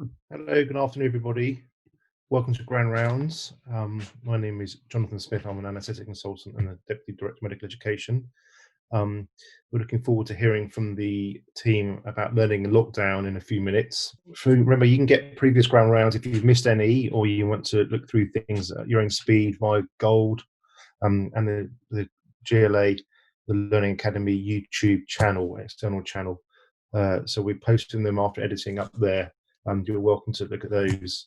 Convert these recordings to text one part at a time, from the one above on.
Hello, good afternoon, everybody. Welcome to Grand Rounds. My name is Jonathan Smith. I'm an anaesthetic consultant and the Deputy Director of Medical Education. We're looking forward to hearing from the team about learning in lockdown in a few minutes. So remember, you can get previous Grand Rounds if you've missed any, or you want to look through things at your own speed via Gold and the GLA, the Learning Academy YouTube channel, external channel. So we're posting them after editing up there. You're welcome to look at those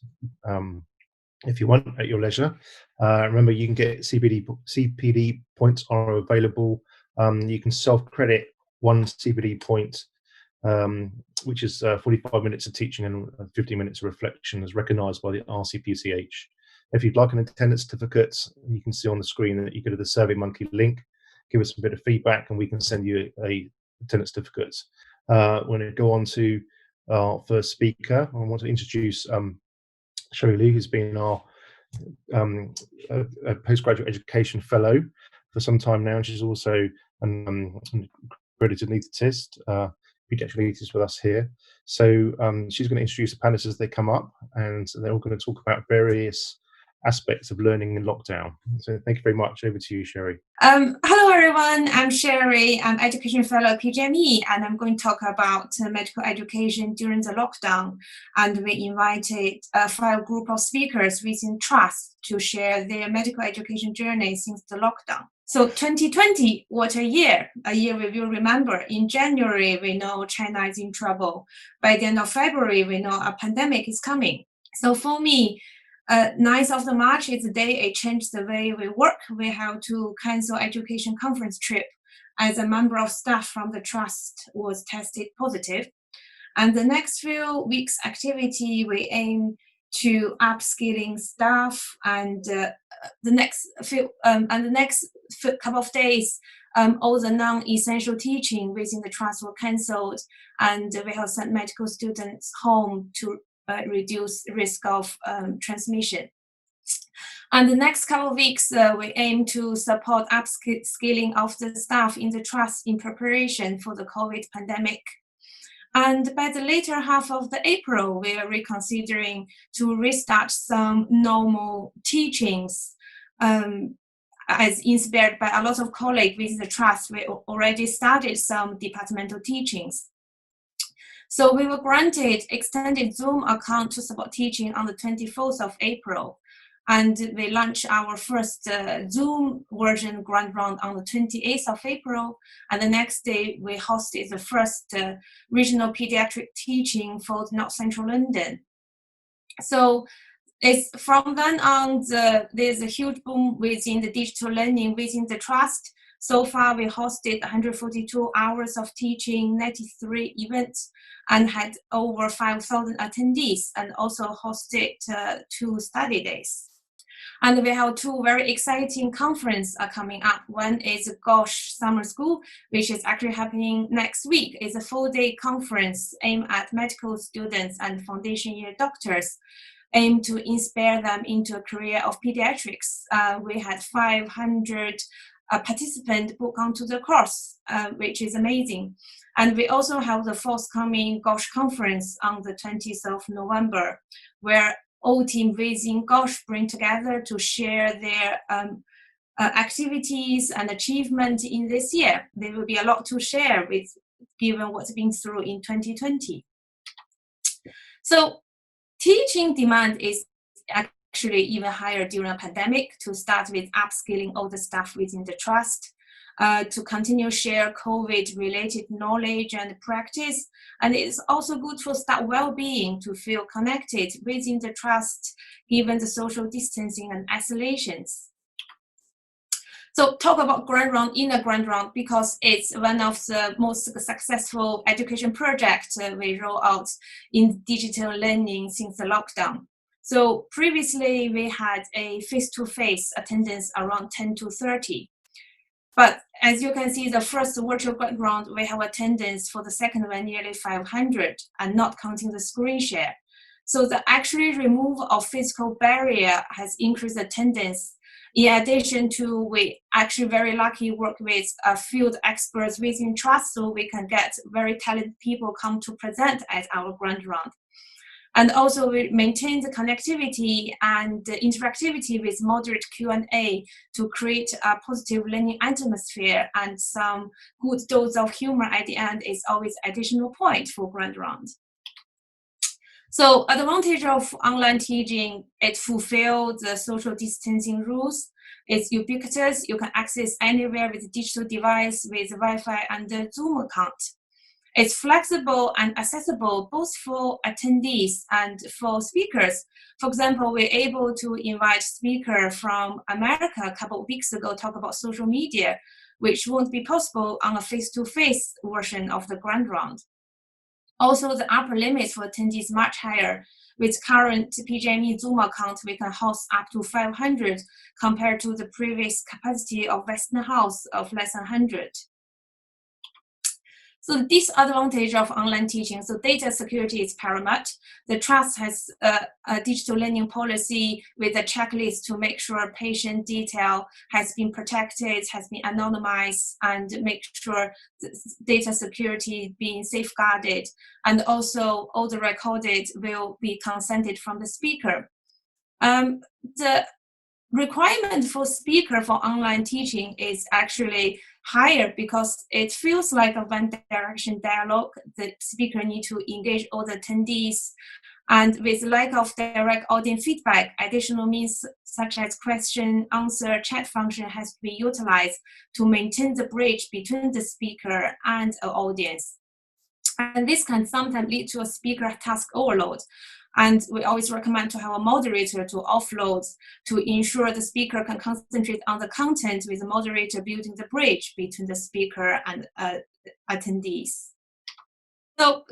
if you want at your leisure. Remember, you can get CPD points are available. You can self-credit one CPD point, which is 45 minutes of teaching and 50 minutes of reflection, as recognised by the RCPCH. If you'd like an attendance certificate, you can see on the screen that you go to the SurveyMonkey link, give us a bit of feedback, and we can send you a attendance certificate. When we go on to our first speaker, I want to introduce Sherry Lee, who's been our a postgraduate education fellow for some time now, and she's also an accredited anaesthetist, pediatric anaesthetist with us here. So she's going to introduce the panelists as they come up, and they're all going to talk about various aspects of learning in lockdown. So thank you very much. Over to you, Sherry. Hello, everyone. I'm Sherry. I'm Education Fellow at PGME, and I'm going to talk about medical education during the lockdown. And we invited a 5 group of speakers within Trust to share their medical education journey since the lockdown. So 2020, what a year we will remember. In January, we know China is in trouble. By the end of February, we know a pandemic is coming. So for me, 9th of March is the day it changed the way we work. We have to cancel education conference trip as a member of staff from the Trust was tested positive. And the next few weeks activity, we aim to upskilling staff, and the next couple of days, all the non-essential teaching within the Trust were cancelled, and we have sent medical students home to reduce risk of transmission. And the next couple of weeks, we aim to support upskilling of the staff in the Trust in preparation for the COVID pandemic. And by the later half of the April, we are reconsidering to restart some normal teachings. As inspired by a lot of colleagues within the Trust, we already started some departmental teachings. So we were granted extended Zoom account to support teaching on the 24th of April. And we launched our first Zoom version grand round on the 28th of April. And the next day, we hosted the first regional pediatric teaching for North Central London. So it's from then on, there's a huge boom within the digital learning within the Trust. So far, we hosted 142 hours of teaching, 93 events, and had over 5,000 attendees, and also hosted 2 study days. And we have 2 very exciting conferences coming up. One is GOSH Summer School, which is actually happening next week. It's a 4-day conference aimed at medical students and foundation year doctors, aimed to inspire them into a career of pediatrics. We had 500 participants book onto the course, which is amazing. And we also have the forthcoming GOSH conference on the 20th of November, where all teams within GOSH bring together to share their activities and achievements in this year. There will be a lot to share with, given what's been through in 2020. So teaching demand is actually even higher during a pandemic, to start with upskilling all the staff within the Trust, to continue share COVID-related knowledge and practice. And it's also good for staff well-being to feel connected within the Trust, given the social distancing and isolations. So talk about grand round in a grand round, because it's one of the most successful education projects we roll out in digital learning since the lockdown. So previously we had a face-to-face attendance around 10 to 30. But as you can see, the first virtual grand round, we have attendance for the second one nearly 500, and not counting the screen share. So the actually removal of physical barrier has increased attendance. In addition to, we actually very lucky work with field experts within Trust, so we can get very talented people come to present at our grand round. And also we maintain the connectivity and the interactivity with moderate Q&A to create a positive learning atmosphere, and some good dose of humor at the end is always additional point for grand round. So advantage of online teaching, it fulfills the social distancing rules. It's ubiquitous. You can access anywhere with a digital device with Wi-Fi and the Zoom account. It's flexible and accessible both for attendees and for speakers. For example, we're able to invite speaker from America a couple of weeks ago talk about social media, which won't be possible on a face-to-face version of the grand round. Also, the upper limit for attendees much higher. With current PGME Zoom account, we can host up to 500 compared to the previous capacity of Western House of less than 100. So the disadvantage of online teaching, so data security is paramount. The trust has a digital learning policy with a checklist to make sure patient detail has been protected, has been anonymized, and make sure the data security being safeguarded. And also all the recorded will be consented from the speaker. The requirement for speaker for online teaching is actually higher because it feels like a one-direction dialogue. The speaker need to engage all the attendees, and with lack of direct audience feedback, additional means such as question, answer, chat function has to be utilized to maintain the bridge between the speaker and the audience. And this can sometimes lead to a speaker task overload. And we always recommend to have a moderator to offload to ensure the speaker can concentrate on the content, with the moderator building the bridge between the speaker and attendees. So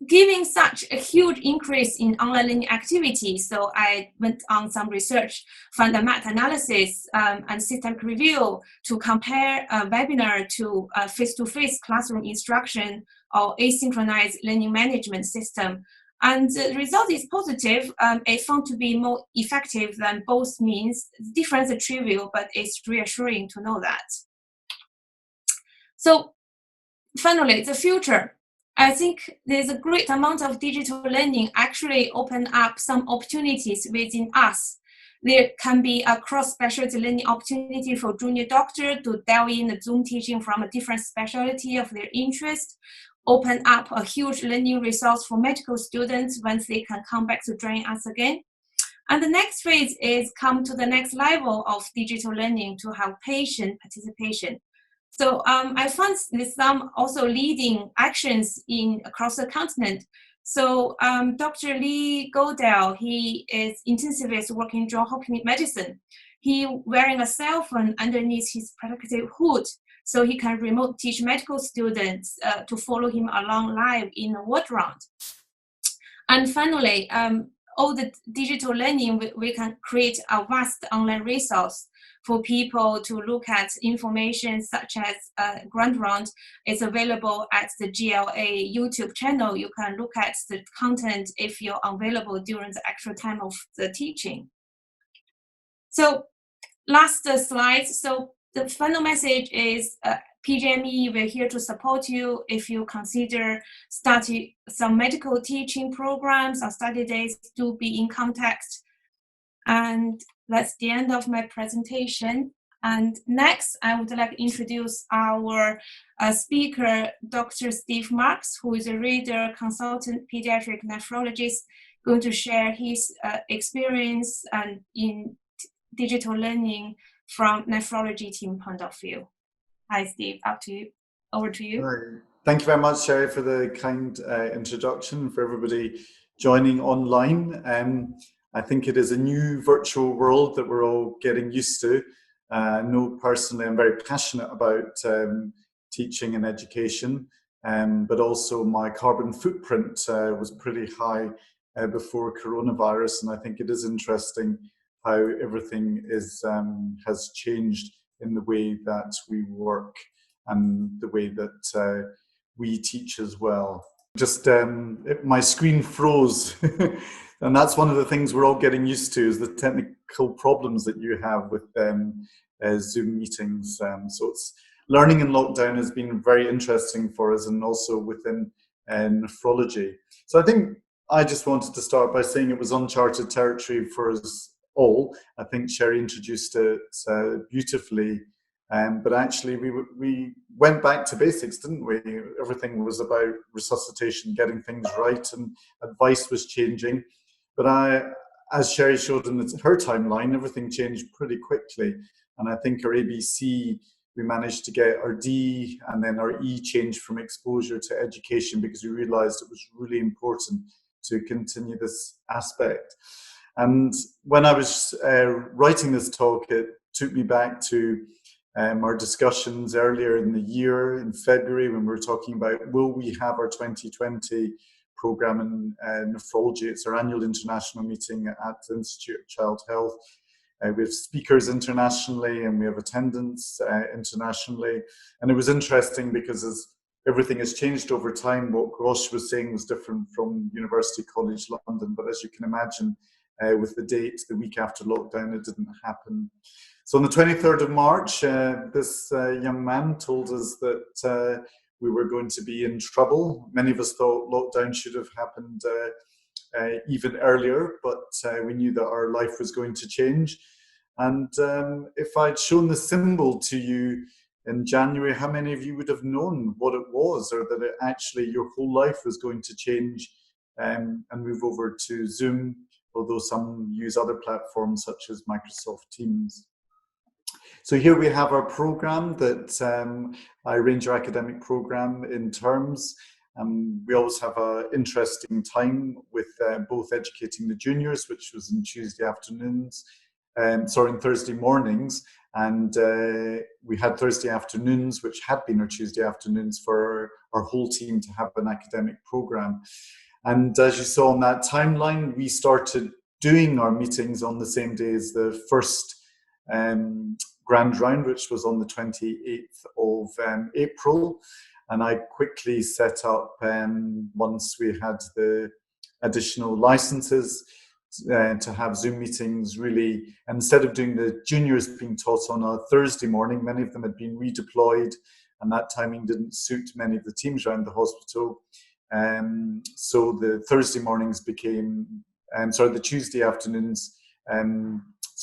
given such a huge increase in online learning activity, so I went on some research, found a meta-analysis and systemic review to compare a webinar to a face-to-face classroom instruction or asynchronous learning management system. And the result is positive. It found to be more effective than both means. The difference is trivial, but it's reassuring to know that. So finally, the future. I think there's a great amount of digital learning actually open up some opportunities within us. There can be a cross-specialty learning opportunity for junior doctor to delve in the Zoom teaching from a different specialty of their interest, open up a huge learning resource for medical students once they can come back to join us again. And the next phase is come to the next level of digital learning to have patient participation. So I found there's some also leading actions across the continent. So Dr. Lee Godell, he is intensivist working in Johns Hopkins Medicine. He wearing a cell phone underneath his protective hood, so he can remote teach medical students to follow him along live in a word round. And finally, all the digital learning, we can create a vast online resource for people to look at information such as Grand Round. It's available at the GLA YouTube channel. You can look at the content if you're available during the actual time of the teaching. So last slide. So the final message is PGME, we're here to support you if you consider starting some medical teaching programs or study days. Do be in contact. And that's the end of my presentation. And next, I would like to introduce our speaker, Dr. Steve Marks, who is a reader, consultant, pediatric nephrologist, going to share his experience and in digital learning from nephrology team point of view. Hi, Steve, over to you. Hi. Thank you very much, Sherry, for the kind introduction, for everybody joining online. I think it is a new virtual world that we're all getting used to. I know personally I'm very passionate about teaching and education, but also my carbon footprint was pretty high before coronavirus, and I think it is interesting how everything has changed in the way that we work and the way that we teach as well. Just my screen froze, and that's one of the things we're all getting used to, is the technical problems that you have with Zoom meetings. So it's learning in lockdown has been very interesting for us, and also within nephrology. So I think I just wanted to start by saying it was uncharted territory for us all. I think Sherry introduced it beautifully, but actually we went back to basics, didn't we? Everything was about resuscitation, getting things right, and advice was changing. But as Sherry showed in her timeline, everything changed pretty quickly. And I think our ABC, we managed to get our D and then our E changed from exposure to education, because we realized it was really important to continue this aspect. And when I was writing this talk, it took me back to our discussions earlier in the year, in February, when we were talking about, will we have our 2020 program in nephrology? It's our annual international meeting at the Institute of Child Health. We have speakers internationally and we have attendance internationally. And it was interesting because as everything has changed over time, what Grosh was saying was different from University College London. But as you can imagine, with the date, the week after lockdown, it didn't happen. So on the 23rd of March, this young man told us that we were going to be in trouble. Many of us thought lockdown should have happened even earlier, but we knew that our life was going to change. And if I'd shown the symbol to you in January, how many of you would have known what it was, or that it actually your whole life was going to change and move over to Zoom, although some use other platforms such as Microsoft Teams. So here we have our program that I arrange our academic program in terms. We always have an interesting time with both educating the juniors, which was on Tuesday afternoons, on Thursday mornings, and we had Thursday afternoons, which had been our Tuesday afternoons for our whole team to have an academic program. And as you saw on that timeline, we started doing our meetings on the same day as the first grand round, which was on the 28th of April. And I quickly set up, once we had the additional licenses, to have Zoom meetings really. And instead of doing the juniors being taught on a Thursday morning, many of them had been redeployed, and that timing didn't suit many of the teams around the hospital. So the Thursday mornings became, the Tuesday afternoons,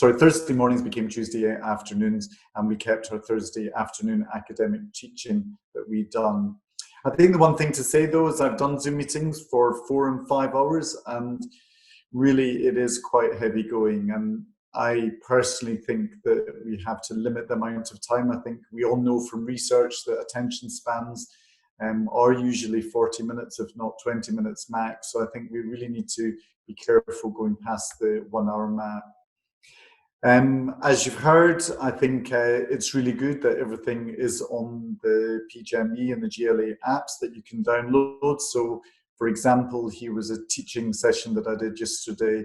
Thursday mornings became Tuesday afternoons, and we kept our Thursday afternoon academic teaching that we'd done. I think the one thing to say though is I've done Zoom meetings for 4 and 5 hours, and really it is quite heavy going. And I personally think that we have to limit the amount of time. I think we all know from research that attention spans are usually 40 minutes, if not 20 minutes max. So I think we really need to be careful going past the 1 hour mark. As you've heard, I think it's really good that everything is on the PGME and the GLA apps that you can download. So, for example, here was a teaching session that I did yesterday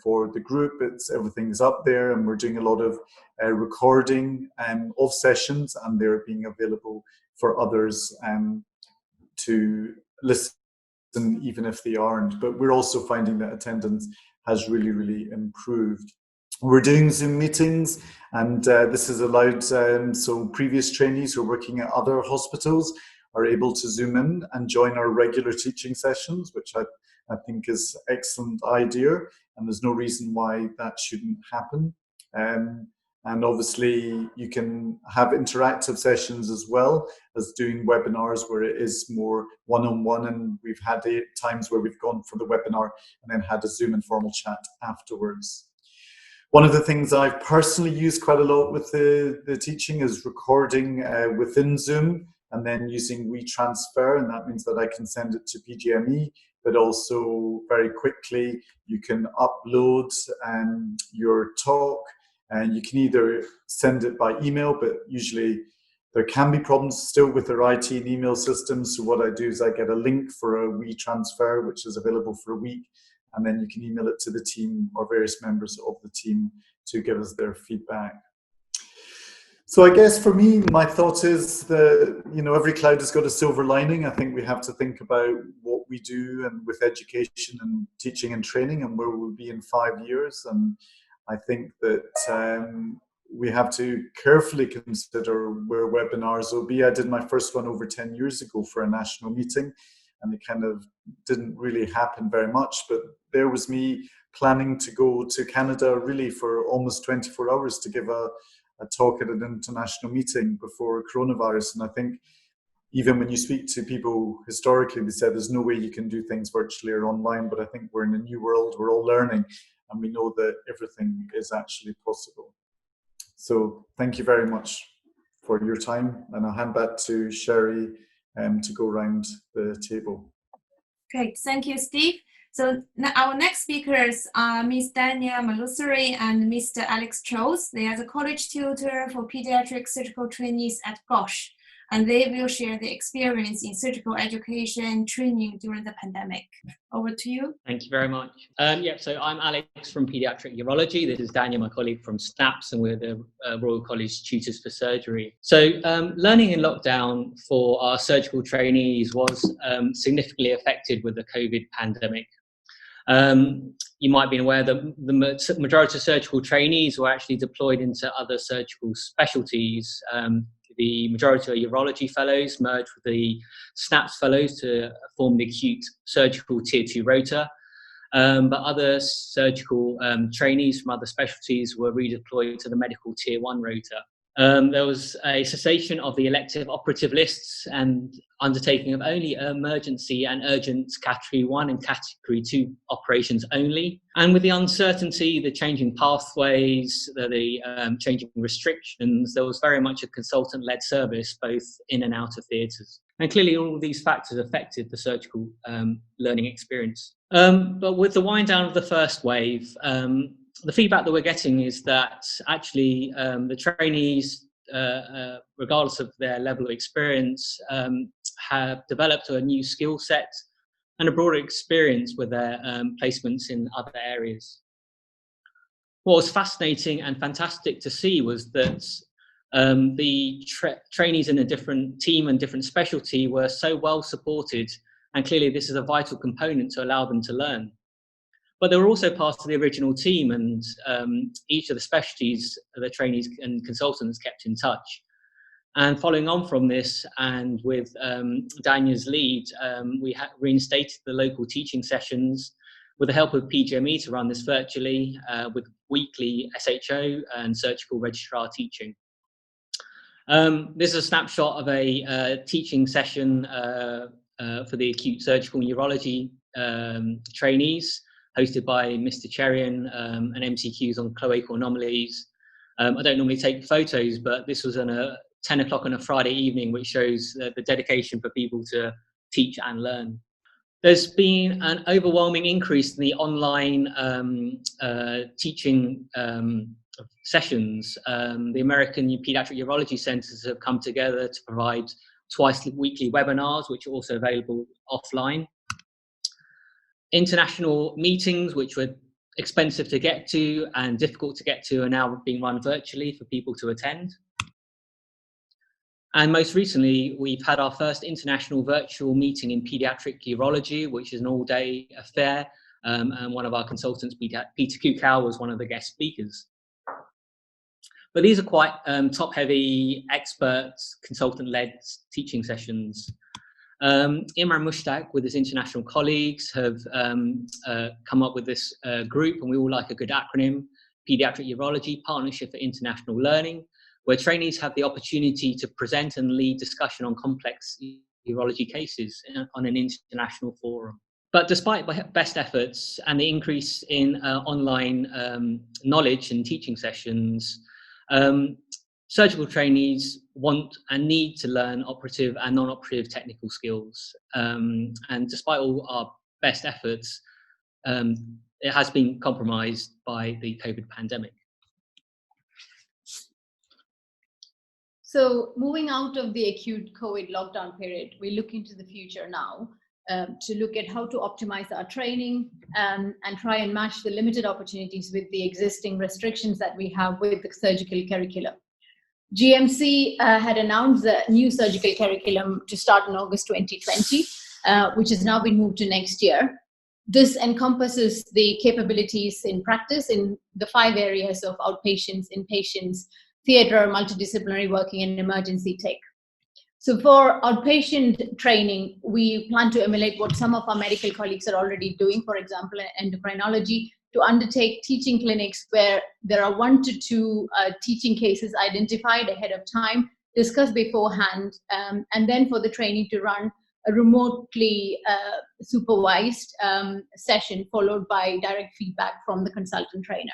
for the group. Everything's up there, and we're doing a lot of recording of sessions, and they're being available for others to listen, even if they aren't. But we're also finding that attendance has really, really improved. We're doing Zoom meetings, and this has allowed so previous trainees who are working at other hospitals are able to Zoom in and join our regular teaching sessions, which I think is an excellent idea, and there's no reason why that shouldn't happen. And obviously you can have interactive sessions as well as doing webinars where it is more one-on-one, and we've had times where we've gone for the webinar and then had a Zoom informal chat afterwards. One of the things I've personally used quite a lot with the teaching is recording within Zoom and then using WeTransfer, and that means that I can send it to PGME, but also very quickly you can upload your talk, and you can either send it by email, but usually there can be problems still with their IT and email systems. So what I do is I get a link for a WeTransfer, which is available for a week, and then you can email it to the team or various members of the team to give us their feedback. So I guess for me, my thought is that, every cloud has got a silver lining. I think we have to think about what we do and with education and teaching and training and where we'll be in 5 years. And I think that we have to carefully consider where webinars will be. I did my first one over 10 years ago for a national meeting. and it kind of didn't really happen very much. But there was me planning to go to Canada really for almost 24 hours to give a talk at an international meeting before coronavirus. And I think even when you speak to people historically, they said there's no way you can do things virtually or online, but I think we're in a new world, we're all learning, and we know that everything is actually possible. So thank you very much for your time, and I'll hand back to Sherry to go around the table. Great, thank you, Steve. So our next speakers are Ms. Dhanya Mullassery and Mr. Alex Charles. They are the college tutor for pediatric surgical trainees at Gosh, and they will share their experience in surgical education training during the pandemic. Over to you. Thank you very much. So I'm Alex from Pediatric Urology. This is Dhanya, my colleague from SNAPS, and we're the Royal College Tutors for Surgery. So learning in lockdown for our surgical trainees was significantly affected with the COVID pandemic. You might be aware that the majority of surgical trainees were actually deployed into other surgical specialties. The majority of urology fellows merged with the SNAPS fellows to form the acute surgical tier 2 rota. But other surgical trainees from other specialties were redeployed to the medical tier 1 rota. There was a cessation of the elective operative lists and undertaking of only emergency and urgent category 1 and category 2 operations only. And with the uncertainty, the changing pathways, the changing restrictions, there was very much a consultant-led service both in and out of theatres. And clearly all of these factors affected the surgical learning experience. But with the wind down of the first wave, the feedback that we're getting is that actually the trainees, regardless of their level of experience, have developed a new skill set and a broader experience with their placements in other areas. What was fascinating and fantastic to see was that the trainees in a different team and different specialty were so well supported, and clearly this is a vital component to allow them to learn. But they were also part of the original team, and each of the specialties, the trainees and consultants kept in touch. And following on from this, and with Dhanya's lead, we reinstated the local teaching sessions with the help of PGME to run this virtually with weekly SHO and surgical registrar teaching. This is a snapshot of a teaching session for the acute surgical urology trainees, hosted by Mr. Cherian, and MCQs on cloacal anomalies. I don't normally take photos, but this was on a 10 o'clock on a Friday evening, which shows the dedication for people to teach and learn. There's been an overwhelming increase in the online teaching sessions. The American Pediatric Urology Centers have come together to provide twice weekly webinars, which are also available offline. International meetings, which were expensive to get to and difficult to get to, are now being run virtually for people to attend. And most recently, we've had our first international virtual meeting in pediatric urology, which is an all-day affair. And one of our consultants, Peter Kukau, was one of the guest speakers. But these are quite top-heavy, expert, consultant-led teaching sessions. Imran Mushtaq, with his international colleagues, have come up with this group, and we all like a good acronym, Pediatric Urology Partnership for International Learning, where trainees have the opportunity to present and lead discussion on complex urology cases on an international forum. But despite best efforts and the increase in online knowledge and teaching sessions, surgical trainees want and need to learn operative and non-operative technical skills. And despite all our best efforts, it has been compromised by the COVID pandemic. So moving out of the acute COVID lockdown period, we look into the future now to look at how to optimize our training and try and match the limited opportunities with the existing restrictions that we have with the surgical curriculum. GMC had announced the new surgical curriculum to start in August 2020, which has now been moved to next year. This encompasses the capabilities in practice in the 5 areas of outpatients, inpatients, theatre, multidisciplinary working, and emergency tech. So for outpatient training, we plan to emulate what some of our medical colleagues are already doing, for example, in endocrinology, to undertake teaching clinics where there are 1 to 2 teaching cases identified ahead of time, discussed beforehand, and then for the trainee to run a remotely supervised session followed by direct feedback from the consultant trainer.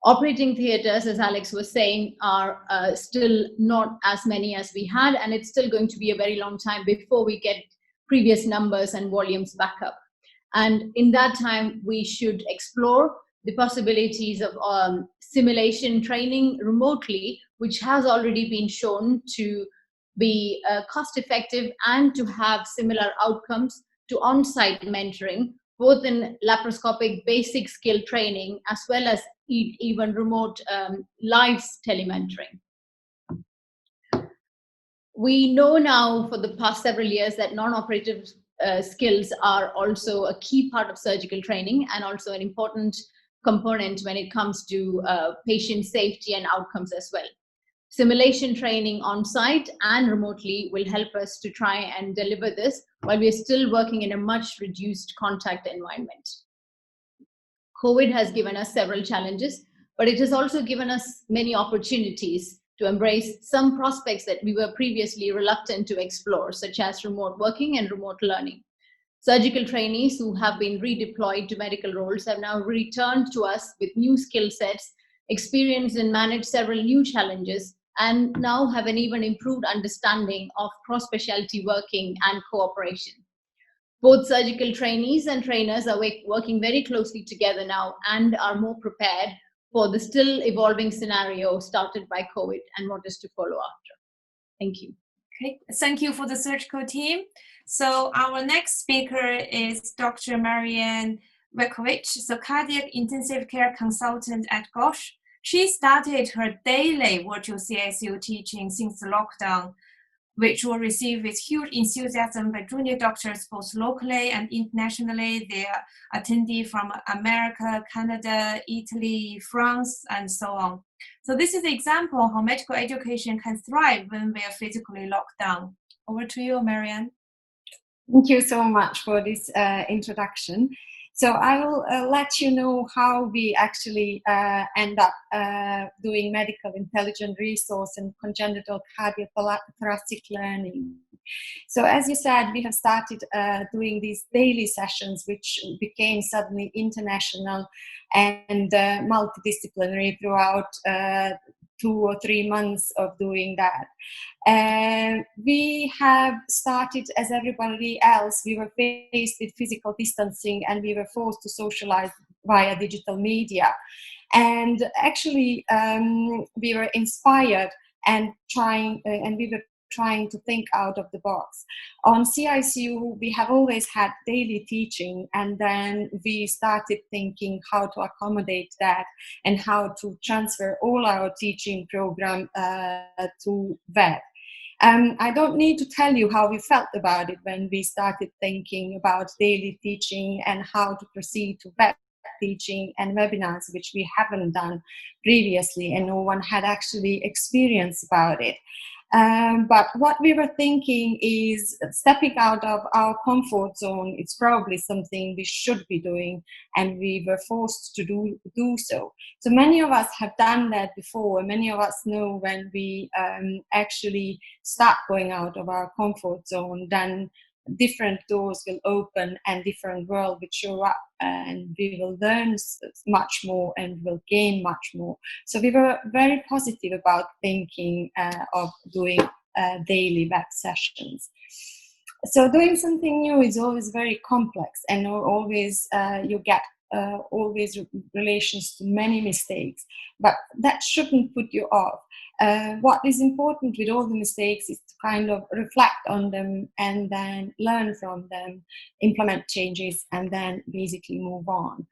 Operating theatres, as Alex was saying, are still not as many as we had, and it's still going to be a very long time before we get previous numbers and volumes back up. And in that time, we should explore the possibilities of simulation training remotely, which has already been shown to be cost-effective and to have similar outcomes to on-site mentoring, both in laparoscopic basic skill training as well as even remote live telementoring. We know now for the past several years that non-operative skills are also a key part of surgical training and also an important component when it comes to patient safety and outcomes as well. Simulation training on site and remotely will help us to try and deliver this while we're still working in a much reduced contact environment. COVID has given us several challenges, but it has also given us many opportunities to embrace some prospects that we were previously reluctant to explore, such as remote working and remote learning. Surgical trainees who have been redeployed to medical roles have now returned to us with new skill sets, experienced and managed several new challenges, and now have an even improved understanding of cross-specialty working and cooperation. Both surgical trainees and trainers are working very closely together now and are more prepared for the still evolving scenario started by COVID and what is to follow after. Thank you. Okay, thank you for the surgical team. So our next speaker is Dr. Mirjana Cvetkovic, so cardiac intensive care consultant at GOSH. She started her daily virtual CSU teaching since the lockdown, which were received with huge enthusiasm by junior doctors both locally and internationally. They are attendees from America, Canada, Italy, France, and so on. So this is an example of how medical education can thrive when we are physically locked down. Over to you, Mirjana. Thank you so much for this introduction. So I will let you know how we actually end up doing medical intelligent resource and congenital cardiothoracic learning. So as you said, we have started doing these daily sessions, which became suddenly international and multidisciplinary throughout 2 or 3 months of doing that. We have started, as everybody else, we were faced with physical distancing and we were forced to socialize via digital media. And actually, we were inspired and we were trying to think out of the box. On CICU, we have always had daily teaching, and then we started thinking how to accommodate that and how to transfer all our teaching program to web. I don't need to tell you how we felt about it when we started thinking about daily teaching and how to proceed to web teaching and webinars, which we haven't done previously and no one had actually experienced about it. But what we were thinking is stepping out of our comfort zone. It's probably something we should be doing, and we were forced to do so. So many of us have done that before. Many of us know when we actually start going out of our comfort zone, then different doors will open and different world will show up, and we will learn much more and will gain much more. So we were very positive about thinking of doing daily web sessions. So doing something new is always very complex, and always you get always relations to many mistakes, but that shouldn't put you off. What is important with all the mistakes is to kind of reflect on them and then learn from them, implement changes, and then basically move on.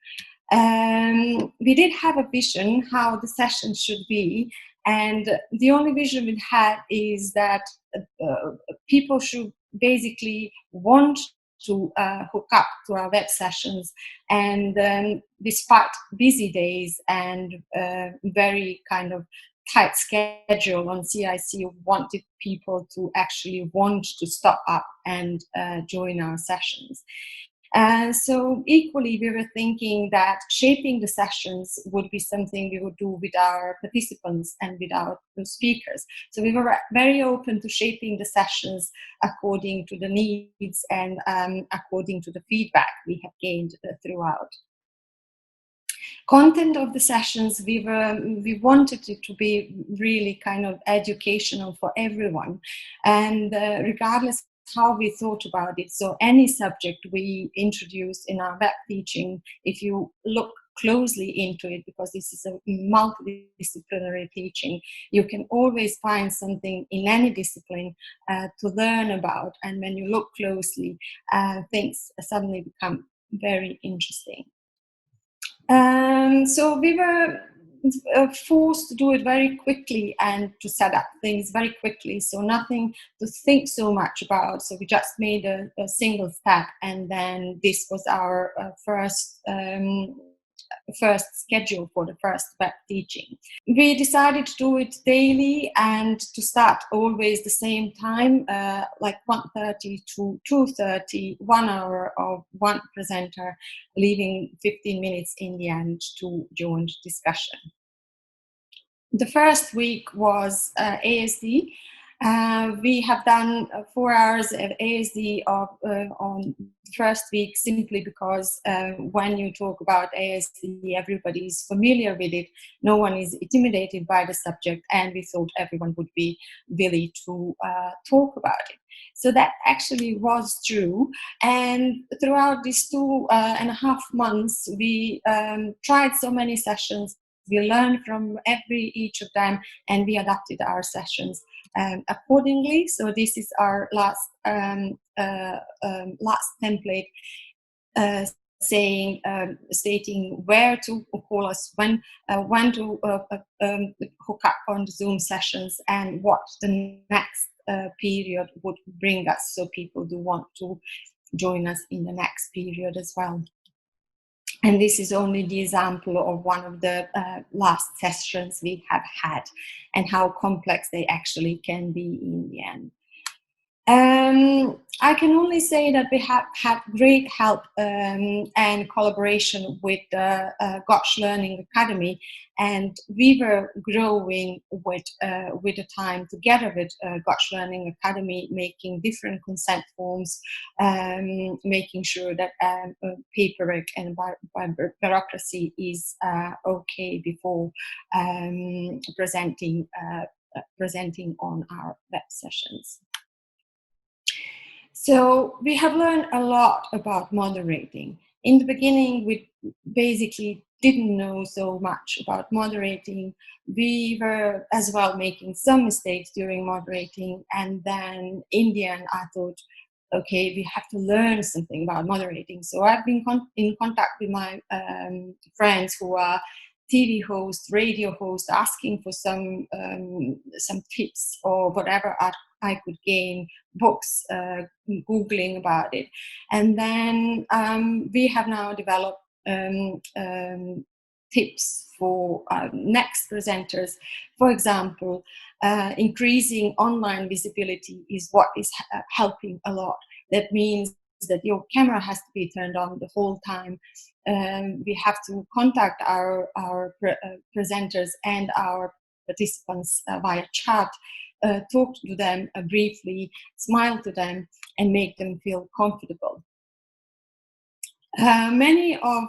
We did have a vision how the session should be, and the only vision we had is that people should basically want to hook up to our web sessions, and despite busy days and very kind of tight schedule on CIC, wanted people to actually want to stop up and join our sessions. So equally, we were thinking that shaping the sessions would be something we would do with our participants and with our speakers. So we were very open to shaping the sessions according to the needs and according to the feedback we have gained throughout. Content of the sessions, we wanted it to be really kind of educational for everyone, and regardless how we thought about it. So any subject we introduced in our web teaching, if you look closely into it, because this is a multidisciplinary teaching, you can always find something in any discipline to learn about. And when you look closely, things suddenly become very interesting. So we were forced to do it very quickly and to set up things very quickly, so nothing to think so much about. So we just made a single step, and then this was our first schedule for the first web teaching. We decided to do it daily and to start always the same time, like 1:30 to 2:30, 1 hour of one presenter, leaving 15 minutes in the end to join discussion. The first week was ASD. We have done 4 hours of ASD on the first week, simply because when you talk about ASD, everybody is familiar with it. No one is intimidated by the subject, and we thought everyone would be willing to talk about it. So that actually was true. And throughout these 2.5 months, we tried so many sessions. We learned from each of them, and we adapted our sessions accordingly. So this is our last template, stating where to call us, when to hook up on the Zoom sessions, and what the next period would bring us, so people do want to join us in the next period as well. And this is only the example of one of the last sessions we have had, and how complex they actually can be in the end. I can only say that we have had great help and collaboration with the Gotch Learning Academy, and we were growing with the time together with Gotch Learning Academy, making different consent forms, making sure that paperwork and bureaucracy is okay before presenting on our web sessions. So we have learned a lot about moderating. In the beginning, we basically didn't know so much about moderating. We were as well making some mistakes during moderating, and then in the end I thought, okay, we have to learn something about moderating. So I've been in contact with my friends who are TV hosts, radio hosts, asking for some tips or whatever I could gain, books, Googling about it. And then we have now developed tips for next presenters. For example, increasing online visibility is what is helping a lot. That means that your camera has to be turned on the whole time. We have to contact our presenters and our participants via chat, talk to them briefly, smile to them, and make them feel comfortable. Many of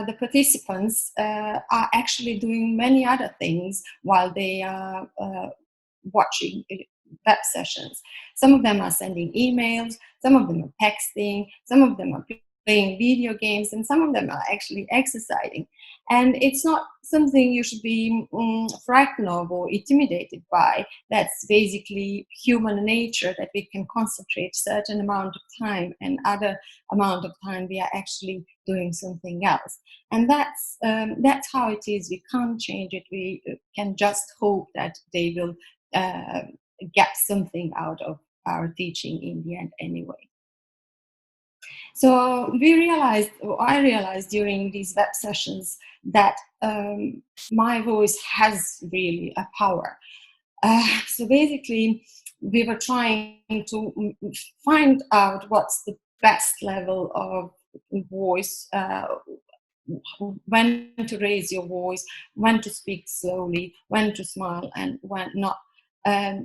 the participants are actually doing many other things while they are watching web sessions. Some of them are sending emails, some of them are texting, some of them are playing video games, and some of them are actually exercising. And it's not something you should be frightened of or intimidated by. That's basically human nature, that we can concentrate a certain amount of time, and other amount of time we are actually doing something else. And that's how it is. We can't change it. We can just hope that they will get something out of our teaching in the end anyway. So I realized during these web sessions that my voice has really a power. So basically, we were trying to find out what's the best level of voice, when to raise your voice, when to speak slowly, when to smile, and when not.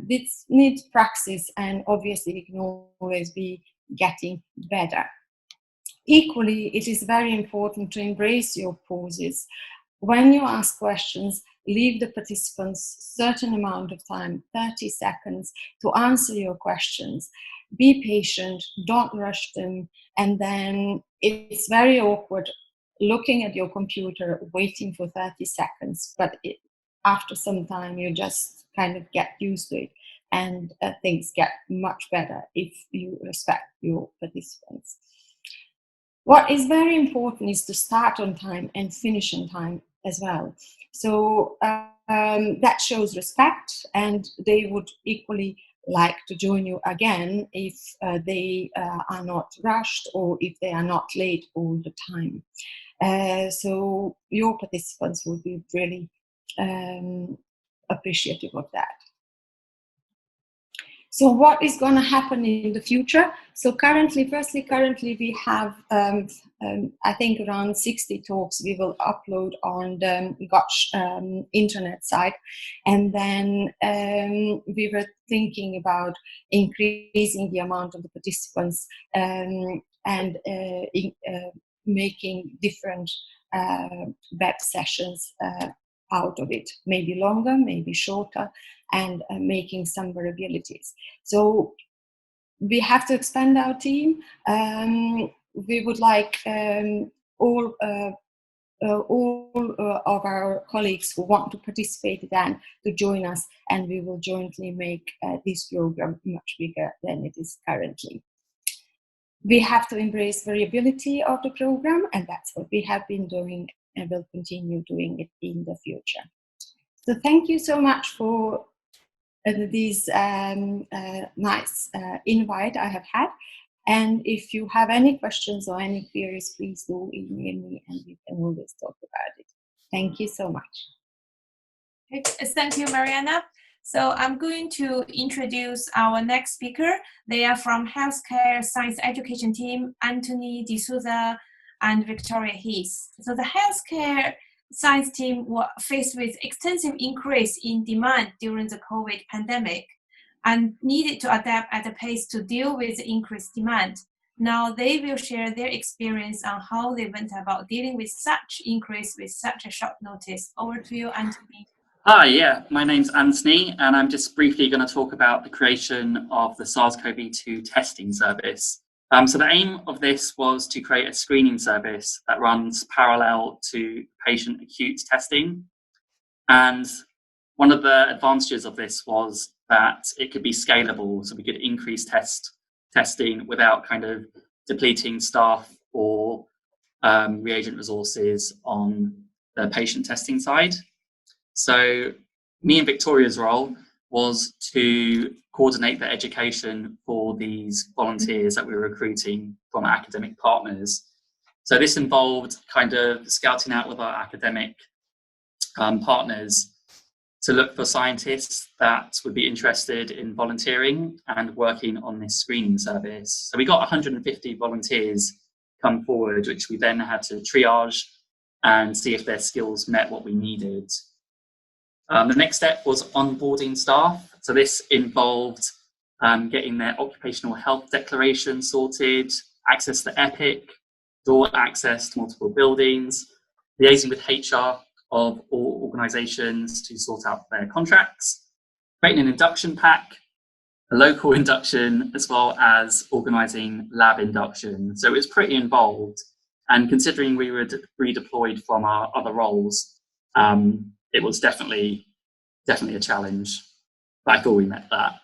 This needs praxis, and obviously it can always be getting better. Equally, it is very important to embrace your pauses. When you ask questions, leave the participants a certain amount of time, 30 seconds, to answer your questions. Be patient, don't rush them, and then it's very awkward looking at your computer, waiting for 30 seconds, but after some time you just kind of get used to it, and things get much better if you respect your participants. What is very important is to start on time and finish on time as well. So that shows respect, and they would equally like to join you again if they are not rushed or if they are not late all the time. So your participants will be really appreciative of that. So what is going to happen in the future? So currently we have, I think, around 60 talks we will upload on the Gotch internet site. And then we were thinking about increasing the amount of the participants and making different web sessions out of it, maybe longer, maybe shorter, and making some variabilities. So we have to expand our team. We would like all of our colleagues who want to participate then to join us, and we will jointly make this program much bigger than it is currently. We have to embrace variability of the program, and that's what we have been doing and will continue doing it in the future. So thank you so much for this nice invite I have had. And if you have any questions or any queries, please do email me and we can always talk about it. Thank you so much. Thank you, Mirjana. So I'm going to introduce our next speaker. They are from Healthcare Science Education Team, Anthony de Souza and Victoria Heath. So the Healthcare Science team were faced with extensive increase in demand during the COVID pandemic and needed to adapt at a pace to deal with the increased demand. Now they will share their experience on how they went about dealing with such increase with such a short notice. Over to you, Anthony. Hi, yeah, my name's Anthony, and I'm just briefly going to talk about the creation of the SARS CoV2 testing service. So the aim of this was to create a screening service that runs parallel to patient acute testing. And one of the advantages of this was that it could be scalable, so we could increase testing without kind of depleting staff or reagent resources on the patient testing side. So me and Victoria's role was to coordinate the education for these volunteers that we were recruiting from our academic partners. So this involved kind of scouting out with our academic partners to look for scientists that would be interested in volunteering and working on this screening service. So we got 150 volunteers come forward, which we then had to triage and see if their skills met what we needed. The next step was onboarding staff. So this involved getting their occupational health declaration sorted, access to EPIC, door access to multiple buildings, liaising with HR of all organisations to sort out their contracts, creating an induction pack, a local induction, as well as organising lab induction. So it was pretty involved. And considering we were redeployed from our other roles, it was definitely a challenge, but I thought we met that.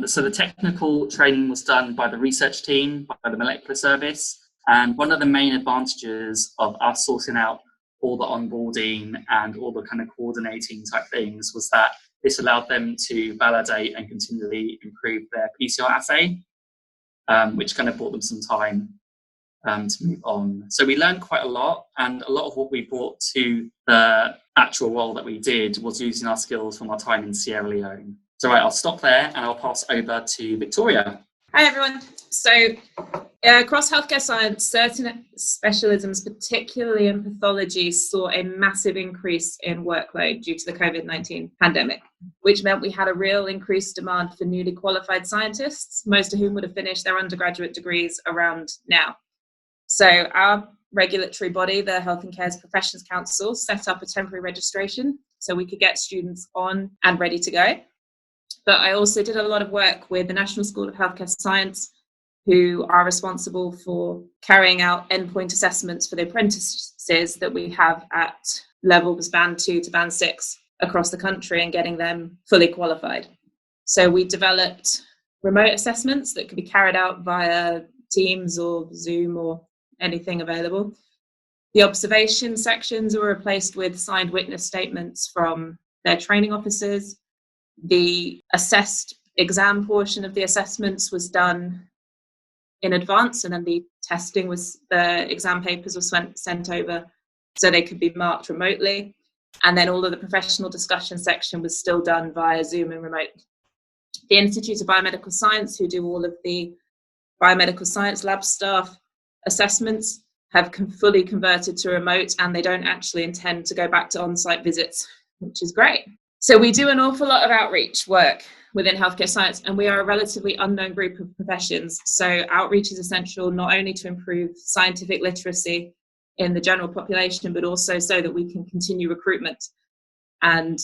So the technical training was done by the research team, by the molecular service, and one of the main advantages of us sorting out all the onboarding and all the kind of coordinating type things was that this allowed them to validate and continually improve their PCR assay, which kind of bought them some time to move on. So we learned quite a lot, and a lot of what we brought to the actual role that we did was using our skills from our time in Sierra Leone. So right, I'll stop there and I'll pass over to Victoria. Hi everyone. So across healthcare science, certain specialisms, particularly in pathology, saw a massive increase in workload due to the COVID-19 pandemic, which meant we had a real increased demand for newly qualified scientists, most of whom would have finished their undergraduate degrees around now. So our regulatory body, the Health and Cares Professions Council, set up a temporary registration so we could get students on and ready to go. But I also did a lot of work with the National School of Healthcare Science, who are responsible for carrying out endpoint assessments for the apprentices that we have at levels band 2 to band 6 across the country and getting them fully qualified. So we developed remote assessments that could be carried out via Teams or Zoom or anything available. The observation sections were replaced with signed witness statements from their training officers. The assessed exam portion of the assessments was done in advance, and then the exam papers were sent over so they could be marked remotely. And then all of the professional discussion section was still done via Zoom and remote. The Institute of Biomedical Science, who do all of the biomedical science lab staff assessments, have fully converted to remote, and they don't actually intend to go back to on-site visits, which is great. So we do an awful lot of outreach work within healthcare science, and we are a relatively unknown group of professions. So outreach is essential not only to improve scientific literacy in the general population, but also so that we can continue recruitment. And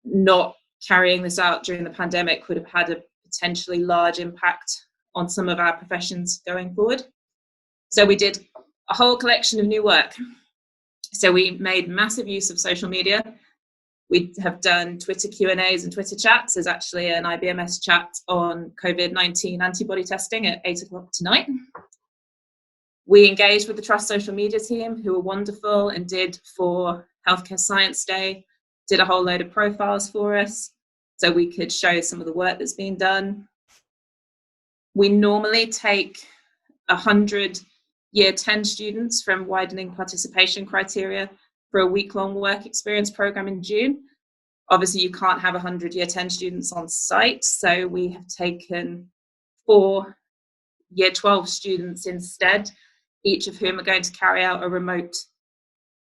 not carrying this out during the pandemic would have had a potentially large impact on some of our professions going forward. So we did a whole collection of new work. So we made massive use of social media. We have done Twitter Q&As and Twitter chats. There's actually an IBMS chat on COVID-19 antibody testing at 8 o'clock tonight. We engaged with the Trust social media team, who were wonderful and did for Healthcare Science Day, did a whole load of profiles for us so we could show some of the work that's being done. We normally take 100 Year 10 students from widening participation criteria for a week-long work experience program in June. Obviously, you can't have 100 Year 10 students on site, so we have taken 4 Year 12 students instead, each of whom are going to carry out a remote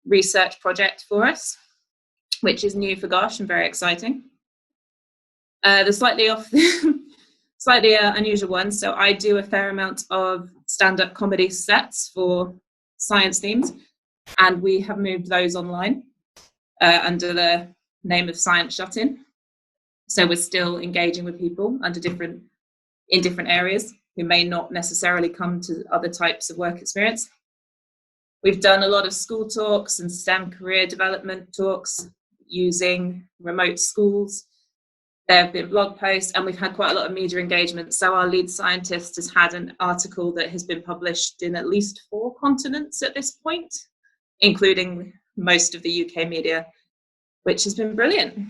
research project for us, which is new for Gosh and very exciting. The slightly unusual one. So I do a fair amount of stand-up comedy sets for science themes, and we have moved those online under the name of Science Shut-In. So we're still engaging with people in different areas who may not necessarily come to other types of work experience. We've done a lot of school talks and STEM career development talks using remote schools. There have been blog posts, and we've had quite a lot of media engagement. So our lead scientist has had an article that has been published in at least 4 continents at this point, including most of the UK media, which has been brilliant.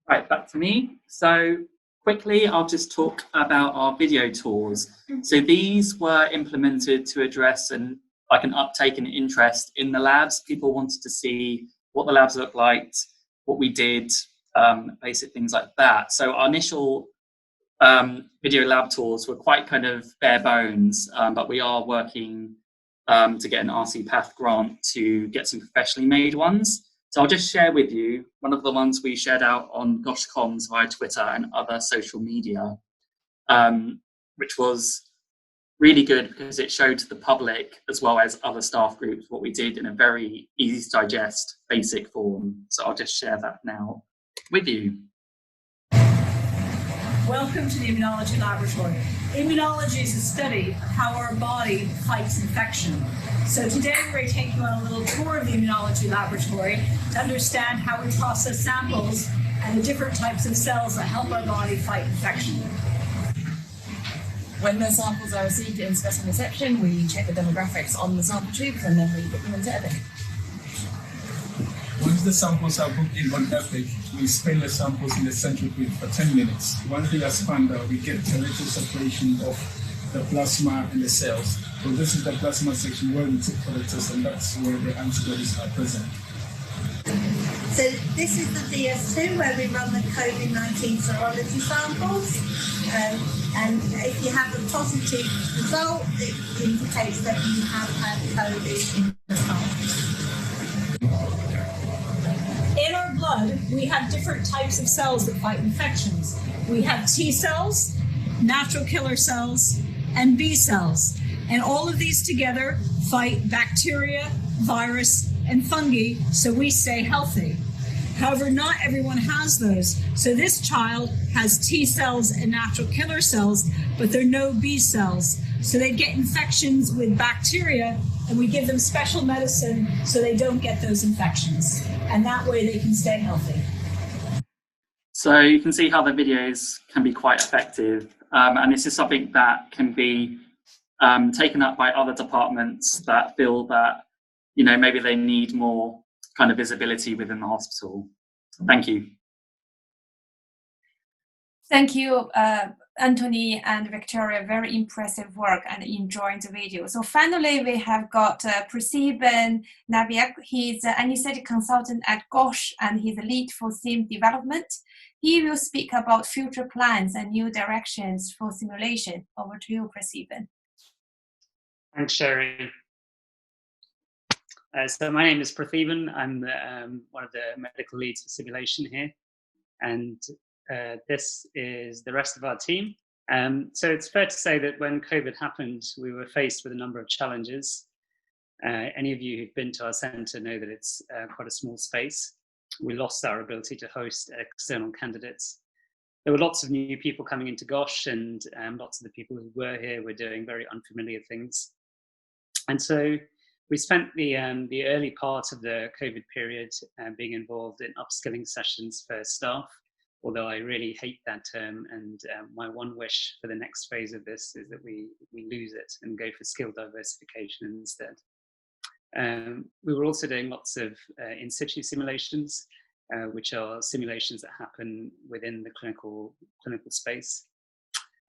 Right, back to me. So quickly, I'll just talk about our video tours. So these were implemented to address an uptake and interest in the labs. People wanted to see what the labs looked like, what we did, basic things like that. So our initial video lab tours were quite kind of bare bones, but we are working to get an RC Path grant to get some professionally made ones. So I'll just share with you one of the ones we shared out on Gosh Comms via Twitter and other social media, which was really good because it showed to the public as well as other staff groups what we did in a very easy to digest basic form. So I'll just share that now with you. Welcome to the Immunology Laboratory. Immunology is a study of how our body fights infection. So today we're going to take you on a little tour of the Immunology Laboratory to understand how we process samples and the different types of cells that help our body fight infection. When the samples are received in specimen reception, we check the demographics on the sample tubes and then we put them into EPIC. Once the samples are booked in on EPIC, we spin the samples in the centrifuge for 10 minutes. Once they are spun out, we get temperature separation of the plasma and the cells. So this is the plasma section where we took for the test, and that's where the antibodies are present. So this is the DS2 where we run the COVID-19 serology samples. And if you have a positive result, it indicates that you have had COVID in the past. In our blood, we have different types of cells that fight infections. We have T cells, natural killer cells, and B cells. And all of these together fight bacteria, virus, and fungi, so we stay healthy. However, not everyone has those. So this child has T cells and natural killer cells, but there are no B cells. So they get infections with bacteria, and we give them special medicine so they don't get those infections. And that way they can stay healthy. So you can see how the videos can be quite effective. And this is something that can be taken up by other departments that feel that, you know, maybe they need more kind of visibility within the hospital. Thank you. Thank you, Anthony and Victoria. Very impressive work and enjoying the video. So finally, we have got Pratheeban Nambyiah. He's an anesthetic consultant at GOSH and he's a lead for SIM development. He will speak about future plans and new directions for simulation. Over to you, Pratheeban. Thanks, Sherry. So my name is Pratheeban. I'm one of the medical leads for simulation here. And this is the rest of our team. So it's fair to say that when COVID happened, we were faced with a number of challenges. Any of you who've been to our centre know that it's quite a small space. We lost our ability to host external candidates. There were lots of new people coming into GOSH, and lots of the people who were here were doing very unfamiliar things. And so we spent the early part of the COVID period being involved in upskilling sessions for staff, although I really hate that term, and my one wish for the next phase of this is that we lose it and go for skill diversification instead. We were also doing lots of in situ simulations, which are simulations that happen within the clinical space.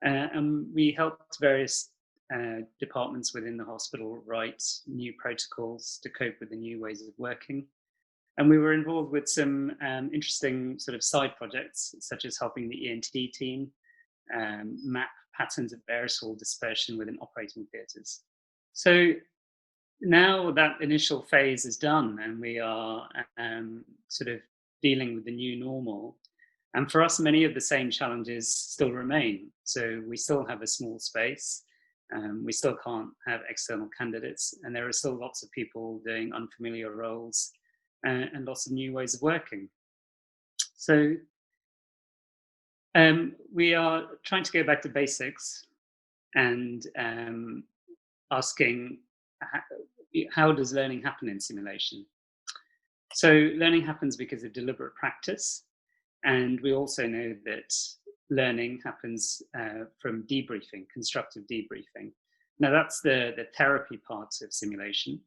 And we helped various departments within the hospital write new protocols to cope with the new ways of working. And we were involved with some interesting sort of side projects, such as helping the ENT team map patterns of aerosol dispersion within operating theatres. So now that initial phase is done and we are sort of dealing with the new normal. And for us, many of the same challenges still remain. So we still have a small space. We still can't have external candidates, and there are still lots of people doing unfamiliar roles and lots of new ways of working. So we are trying to go back to basics and asking, how does learning happen in simulation? So learning happens because of deliberate practice, and we also know that learning happens from debriefing, constructive debriefing. Now that's the therapy part of simulation.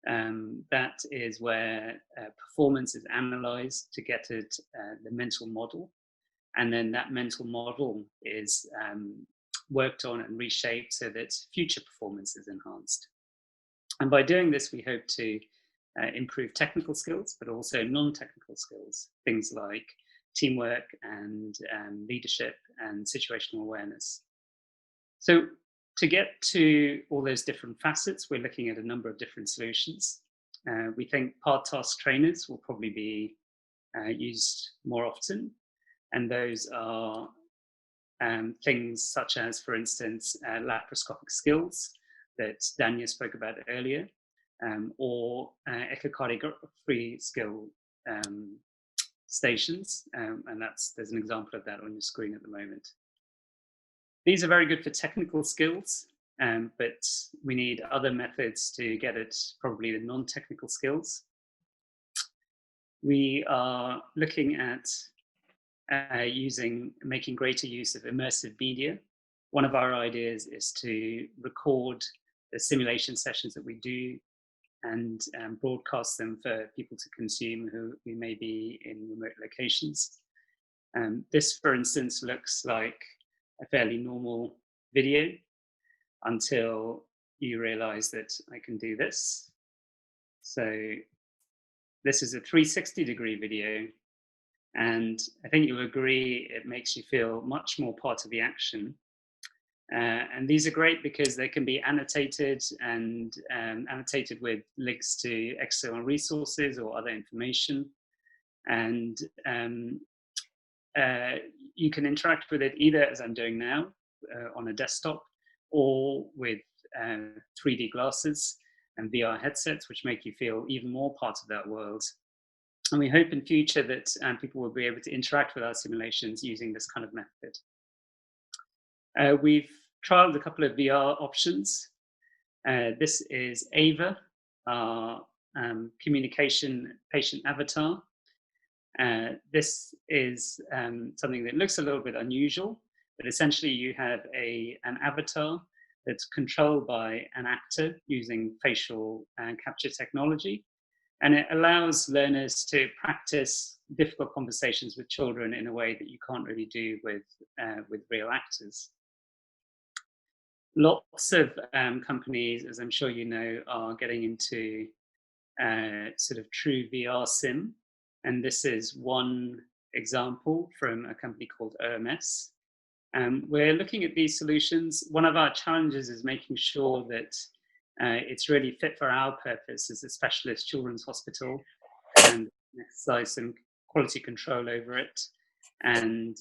That is where performance is analysed to get at the mental model, and then that mental model is worked on and reshaped so that future performance is enhanced. And by doing this, we hope to improve technical skills, but also non-technical skills, things like teamwork and leadership and situational awareness. So to get to all those different facets, we're looking at a number of different solutions. We think part task trainers will probably be used more often. And those are things such as, for instance, laparoscopic skills that Dhanya spoke about earlier, or echocardiography skill stations, and there's an example of that on your screen at the moment. These are very good for technical skills, but we need other methods to get at probably the non-technical skills. We are looking at making greater use of immersive media. One of our ideas is to record the simulation sessions that we do and broadcast them for people to consume who may be in remote locations. This, for instance, looks like a fairly normal video. until you realize that I can do this. So this is a 360-degree video, and I think you'll agree it makes you feel much more part of the action. And these are great because they can be annotated and annotated with links to external resources or other information. And you can interact with it either, as I'm doing now, on a desktop, or with 3D glasses and VR headsets, which make you feel even more part of that world. And we hope in future that people will be able to interact with our simulations using this kind of method. We've trialed a couple of VR options. This is Ava, our communication patient avatar. This is something that looks a little bit unusual, but essentially you have an avatar that's controlled by an actor using facial capture technology. And it allows learners to practice difficult conversations with children in a way that you can't really do with real actors. Lots of companies, as I'm sure you know, are getting into sort of true VR sim. And this is one example from a company called OMS. We're looking at these solutions. One of our challenges is making sure that it's really fit for our purpose as a specialist children's hospital, and exercise some quality control over it. And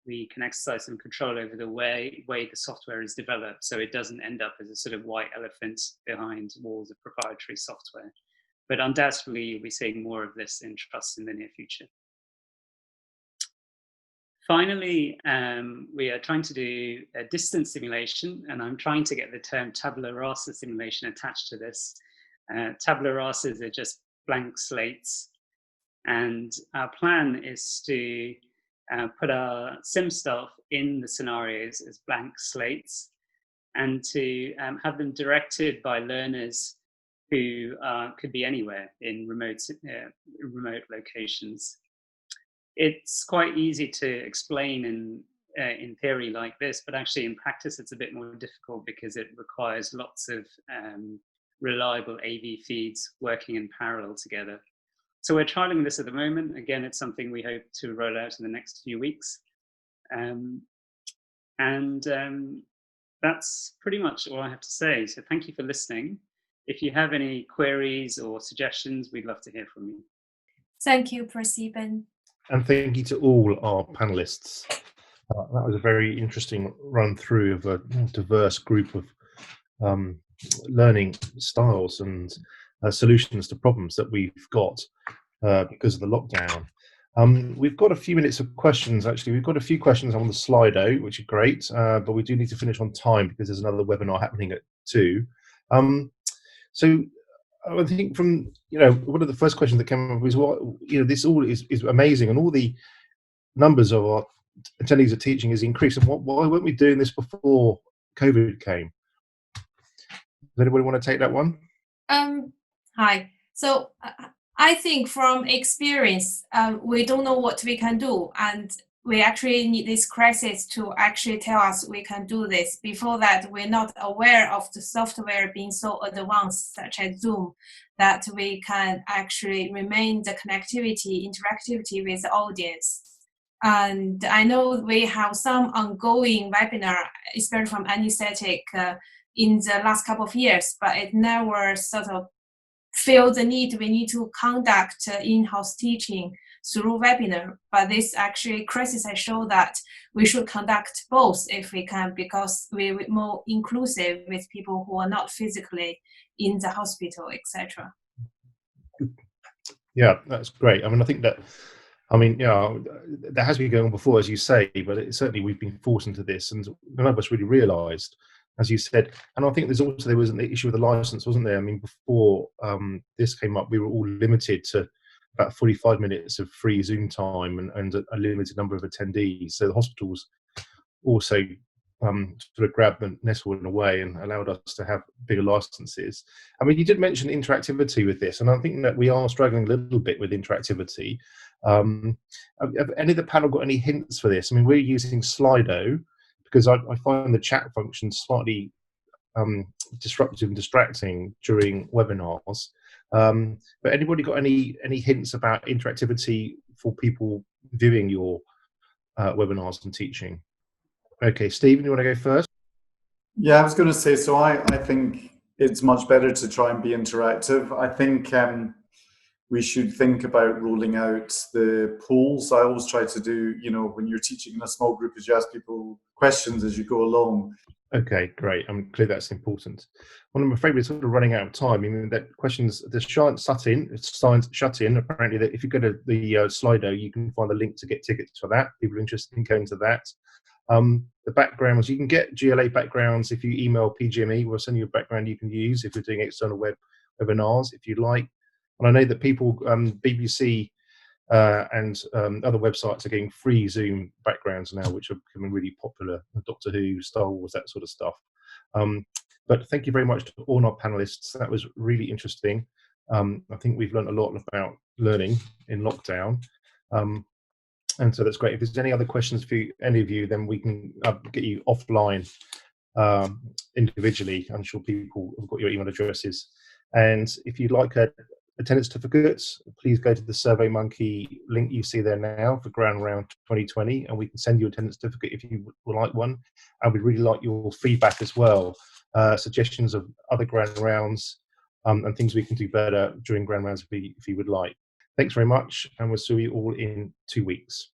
we can exercise some control over the way the software is developed, so it doesn't end up as a sort of white elephant behind walls of proprietary software. But undoubtedly, you'll be seeing more of this in trusts in the near future. Finally, we are trying to do a distance simulation, and I'm trying to get the term tabula rasa simulation attached to this. Tabula rasas are just blank slates, and our plan is to put our sim staff in the scenarios as blank slates, and to have them directed by learners who could be anywhere in remote locations. It's quite easy to explain in theory like this, but actually in practice it's a bit more difficult because it requires lots of reliable AV feeds working in parallel together. So we're trialing this at the moment. Again, it's something we hope to roll out in the next few weeks. That's pretty much all I have to say. So thank you for listening. If you have any queries or suggestions, we'd love to hear from you. Thank you, Pratheeban. And thank you to all our panelists. That was a very interesting run through of a diverse group of learning styles and solutions to problems that we've got because of the lockdown. We've got a few minutes of questions, actually. We've got a few questions on the Slido, which are great, but we do need to finish on time because there's another webinar happening at 2. So I think from, one of the first questions that came up was, this all is amazing, and all the numbers of our attendees of teaching is increased. And why weren't we doing this before COVID came? Does anybody want to take that one? Hi. So I think from experience, we don't know what we can do, and we actually need this crisis to actually tell us we can do this. Before that, we're not aware of the software being so advanced, such as Zoom, that we can actually remain the connectivity, interactivity with the audience. And I know we have some ongoing webinar, especially from anesthetic, in the last couple of years, but it never sort of feel the need. We need to conduct in-house teaching through webinar, but this actually crisis has shown that we should conduct both if we can, because we're more inclusive with people who are not physically in the hospital, etc. Yeah, that's great. I think that has been going on before, as you say, but certainly we've been forced into this, and none of us really realised, as you said. And I think there was an issue with the license, wasn't there? Before this came up, we were all limited to about 45 minutes of free Zoom time and a limited number of attendees. So the hospitals also sort of grabbed the nettle in a way and allowed us to have bigger licenses. You did mention interactivity with this, and I think that we are struggling a little bit with interactivity. Have any of the panel got any hints for this? We're using Slido, because I find the chat function slightly disruptive and distracting during webinars. But anybody got any hints about interactivity for people viewing your webinars and teaching? Okay, Stephen, you want to go first? Yeah, I was going to say, so I think it's much better to try and be interactive. I think we should think about rolling out the polls. I always try to do, when you're teaching in a small group, is you ask people questions as you go along. Okay, great. I'm clear that's important. Well, I'm afraid we're sort of running out of time. I mean, that questions, the shut in, apparently, that if you go to the Slido, you can find the link to get tickets for that. People are interested in going to that. The backgrounds, you can get GLA backgrounds if you email PGME. We'll send you a background you can use if you're doing external webinars, if you'd like. And I know that people, BBC and other websites are getting free Zoom backgrounds now, which are becoming really popular. Doctor Who, Star Wars, that sort of stuff. But thank you very much to all our panelists. That was really interesting. I think we've learned a lot about learning in lockdown. And so that's great. If there's any other questions for any of you, then we can get you offline individually. I'm sure people have got your email addresses. And if you'd like attendance certificates, please go to the SurveyMonkey link you see there now for Grand Round 2020, and we can send you a attendance certificate if you would like one. And we'd really like your feedback as well, suggestions of other Grand Rounds and things we can do better during Grand Rounds if you would like. Thanks very much, and we'll see you all in 2 weeks.